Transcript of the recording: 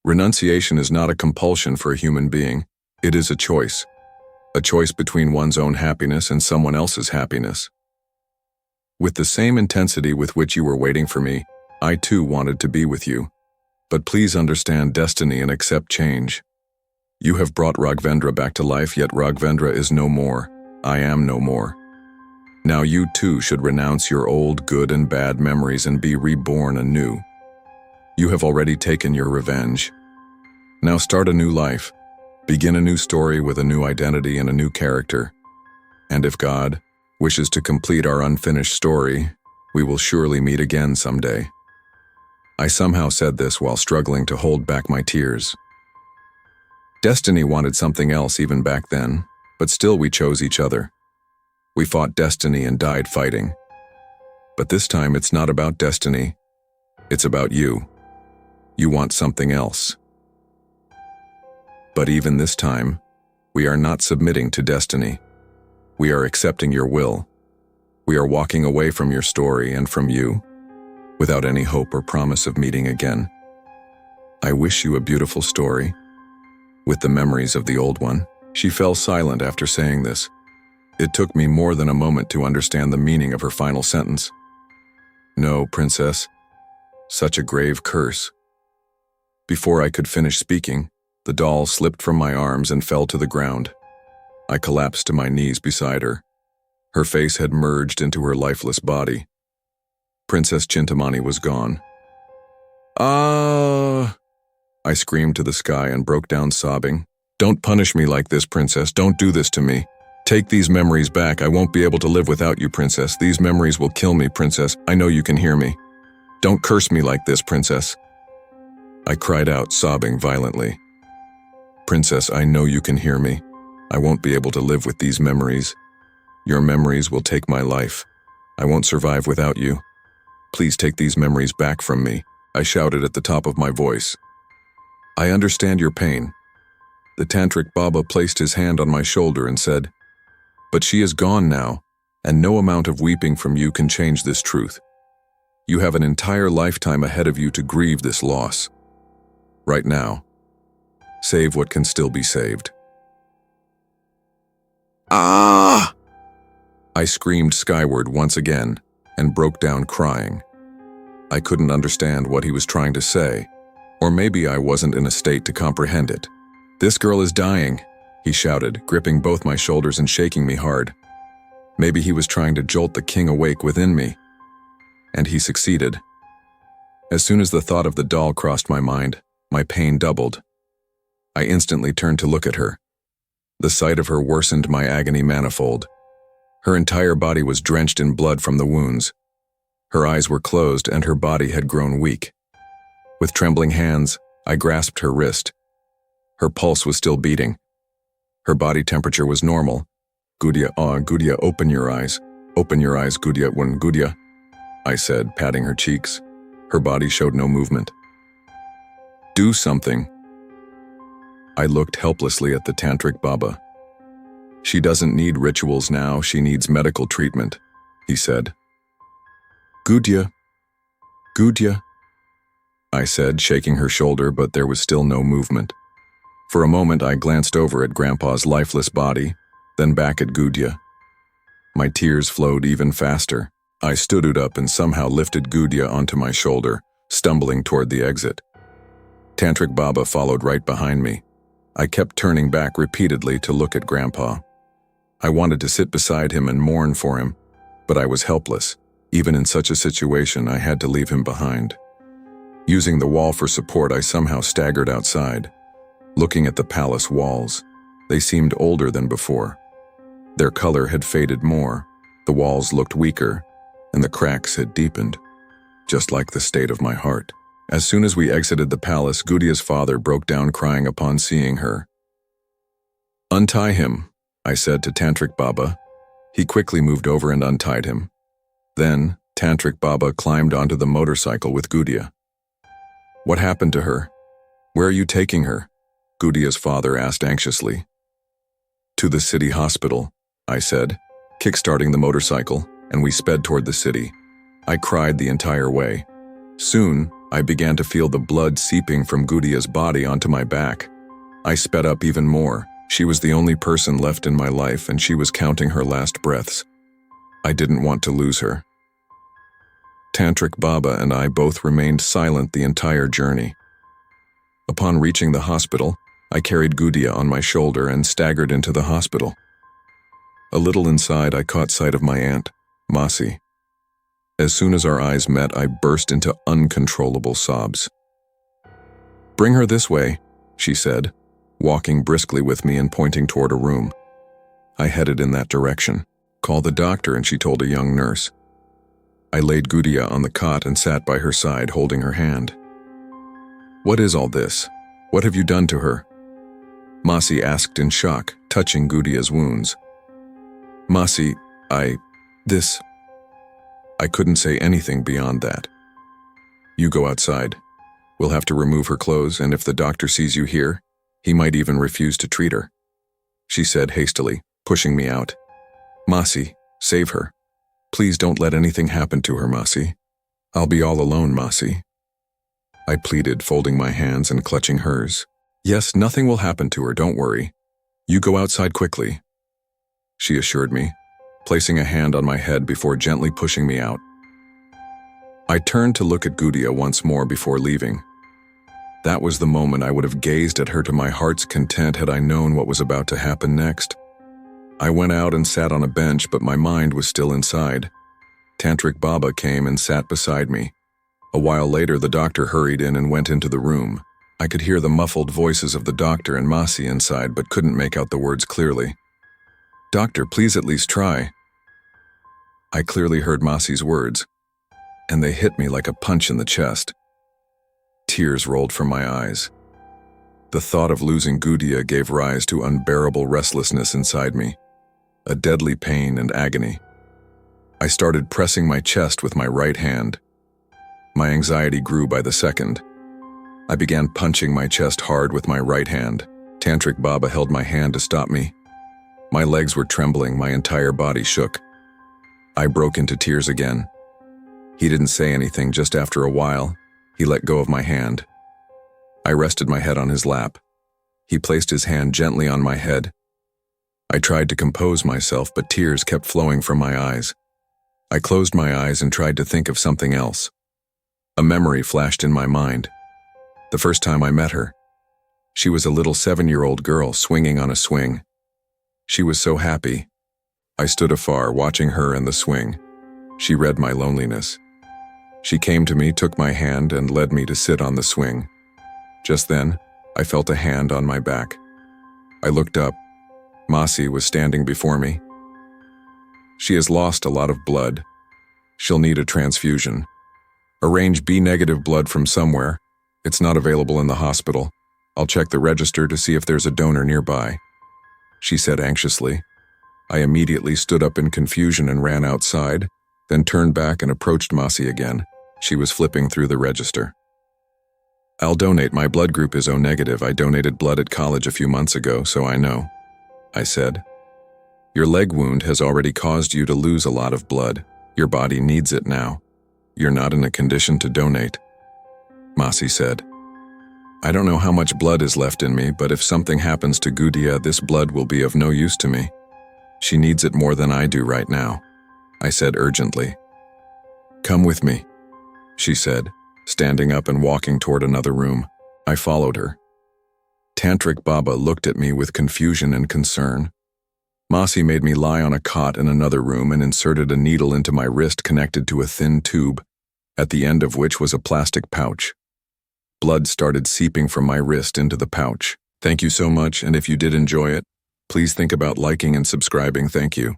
Renunciation is not a compulsion for a human being. It is a choice between one's own happiness and someone else's happiness. With the same intensity with which you were waiting for me, I too wanted to be with you. But please understand destiny and accept change. You have brought Raghvendra back to life, yet Raghvendra is no more. I am no more. Now you too should renounce your old good and bad memories and be reborn anew. You have already taken your revenge. Now start a new life. Begin a new story with a new identity and a new character. And if God wishes to complete our unfinished story, we will surely meet again someday. I somehow said this while struggling to hold back my tears. Destiny wanted something else even back then, but still we chose each other. We fought destiny and died fighting. But this time it's not about destiny, it's about you. You want something else. But even this time, we are not submitting to destiny. We are accepting your will. We are walking away from your story and from you, without any hope or promise of meeting again. I wish you a beautiful story, with the memories of the old one. She fell silent after saying this. It took me more than a moment to understand the meaning of her final sentence. No, princess. Such a grave curse. Before I could finish speaking, the doll slipped from my arms and fell to the ground. I collapsed to my knees beside her. Her face had merged into her lifeless body. Princess Chintamani was gone. Ah! I screamed to the sky and broke down sobbing. Don't punish me like this, princess. Don't do this to me. Take these memories back. I won't be able to live without you, princess. These memories will kill me, princess. I know you can hear me. Don't curse me like this, princess. I cried out, sobbing violently. Princess, I know you can hear me. I won't be able to live with these memories. Your memories will take my life. I won't survive without you. Please take these memories back from me, I shouted at the top of my voice. I understand your pain. The Tantric Baba placed his hand on my shoulder and said, but she is gone now, and no amount of weeping from you can change this truth. You have an entire lifetime ahead of you to grieve this loss. Right now, save what can still be saved. Ah! I screamed skyward once again and broke down crying. I couldn't understand what he was trying to say, or maybe I wasn't in a state to comprehend it. This girl is dying, he shouted, gripping both my shoulders and shaking me hard. Maybe he was trying to jolt the king awake within me. And he succeeded. As soon as the thought of the doll crossed my mind, my pain doubled. I instantly turned to look at her. The sight of her worsened my agony manifold. Her entire body was drenched in blood from the wounds. Her eyes were closed and her body had grown weak. With trembling hands, I grasped her wrist. Her pulse was still beating. Her body temperature was normal. Gudya, Gudya, open your eyes. Open your eyes, Gudya, when Gudya, I said, patting her cheeks. Her body showed no movement. Do something. I looked helplessly at the Tantric Baba. She doesn't need rituals now, she needs medical treatment, he said. Gudya, Gudya, I said, shaking her shoulder, but there was still no movement. For a moment I glanced over at Grandpa's lifeless body, then back at Gudya. My tears flowed even faster. I stood up and somehow lifted Gudya onto my shoulder, stumbling toward the exit. Tantric Baba followed right behind me. I kept turning back repeatedly to look at Grandpa. I wanted to sit beside him and mourn for him, but I was helpless. Even in such a situation, I had to leave him behind. Using the wall for support, I somehow staggered outside. Looking at the palace walls, they seemed older than before. Their color had faded more, the walls looked weaker, and the cracks had deepened, just like the state of my heart. As soon as we exited the palace, Gudya's father broke down crying upon seeing her. Untie him, I said to Tantric Baba. He quickly moved over and untied him. Then, Tantric Baba climbed onto the motorcycle with Gudya. What happened to her? Where are you taking her? Gudya's father asked anxiously. To the city hospital, I said, kick-starting the motorcycle, and we sped toward the city. I cried the entire way. Soon, I began to feel the blood seeping from Gudia's body onto my back. I sped up even more. She was the only person left in my life, and she was counting her last breaths. I didn't want to lose her. Tantric Baba and I both remained silent the entire journey. Upon reaching the hospital, I carried Gudia on my shoulder and staggered into the hospital. A little inside, I caught sight of my aunt, Masi. As soon as our eyes met, I burst into uncontrollable sobs. "Bring her this way," she said, walking briskly with me and pointing toward a room. I headed in that direction. "Call the doctor," and she told a young nurse. I laid Gudia on the cot and sat by her side, holding her hand. "What is all this? What have you done to her?" Masi asked in shock, touching Gudia's wounds. "Masi, this..." I couldn't say anything beyond that. "You go outside. We'll have to remove her clothes, and if the doctor sees you here, he might even refuse to treat her," she said hastily, pushing me out. "Masi, save her. Please don't let anything happen to her, Masi. I'll be all alone, Masi." I pleaded, folding my hands and clutching hers. "Yes, nothing will happen to her, don't worry. You go outside quickly," she assured me, placing a hand on my head before gently pushing me out. I turned to look at Gudia once more before leaving. That was the moment I would have gazed at her to my heart's content had I known what was about to happen next. I went out and sat on a bench, but my mind was still inside. Tantric Baba came and sat beside me. A while later, the doctor hurried in and went into the room. I could hear the muffled voices of the doctor and Masi inside, but couldn't make out the words clearly. "Doctor, please at least try." I clearly heard Masi's words, and they hit me like a punch in the chest. Tears rolled from my eyes. The thought of losing Gudia gave rise to unbearable restlessness inside me, a deadly pain and agony. I started pressing my chest with my right hand. My anxiety grew by the second. I began punching my chest hard with my right hand. Tantric Baba held my hand to stop me. My legs were trembling, my entire body shook. I broke into tears again. He didn't say anything. Just after a while, he let go of my hand. I rested my head on his lap. He placed his hand gently on my head. I tried to compose myself, but tears kept flowing from my eyes. I closed my eyes and tried to think of something else. A memory flashed in my mind. The first time I met her. She was a little 7-year-old girl swinging on a swing. She was so happy. I stood afar, watching her and the swing. She read my loneliness. She came to me, took my hand, and led me to sit on the swing. Just then, I felt a hand on my back. I looked up. Masi was standing before me. "She has lost a lot of blood. She'll need a transfusion. Arrange B-negative blood from somewhere. It's not available in the hospital. I'll check the register to see if there's a donor nearby," she said anxiously. I immediately stood up in confusion and ran outside, then turned back and approached Masi again. She was flipping through the register. "I'll donate. My blood group is O-negative. I donated blood at college a few months ago, so I know," I said. "Your leg wound has already caused you to lose a lot of blood. Your body needs it now. You're not in a condition to donate," Masi said. "I don't know how much blood is left in me, but if something happens to Gudia, this blood will be of no use to me. She needs it more than I do right now," I said urgently. "Come with me," she said, standing up and walking toward another room. I followed her. Tantric Baba looked at me with confusion and concern. Masi made me lie on a cot in another room and inserted a needle into my wrist connected to a thin tube, at the end of which was a plastic pouch. Blood started seeping from my wrist into the pouch. Thank you so much, and if you did enjoy it, please think about liking and subscribing. Thank you.